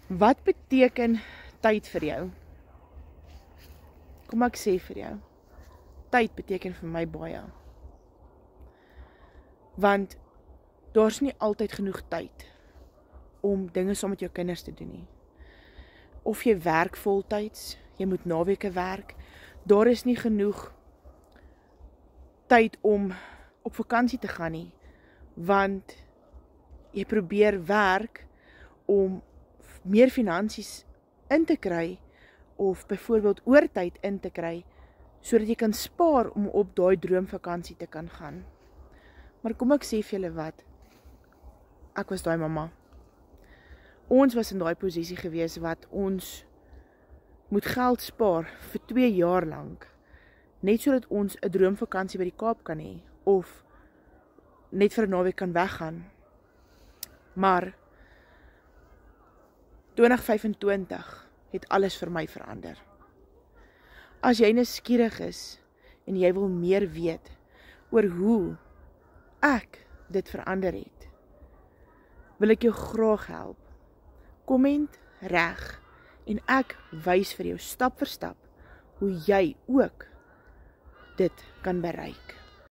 Wat beteken tyd vir jou? Kom ek sê vir jou, tyd beteken vir my baie. Want daar's nie altyd genoeg tyd om dinge saam met jou kinders te doen nie. Of jy werk voltyds, jy moet naweke werk, daar is nie genoeg tyd om op vakansie te gaan nie, want jy probeer werk om meer finansies in te kry, of byvoorbeeld oortyd in te kry, sodat jy kan spaar om op daai droomvakansie te kan gaan. Maar kom ek sê vir julle wat, ek was daai mamma. Ons was in daai posisie gewees wat ons moet geld spaar vir 2 jaar lank, net sodat ons 'n droomvakansie by die Kaap kan hê, of net vir 'n naweek kan weggaan. Maar 2025 het alles vir my verander. As jy nuuskierig is en jy wil meer weet oor hoe ek dit verander het, wil ek jou graag help. Komment reg en ek wys vir jou stap vir stap hoe jy ook dit kan bereik.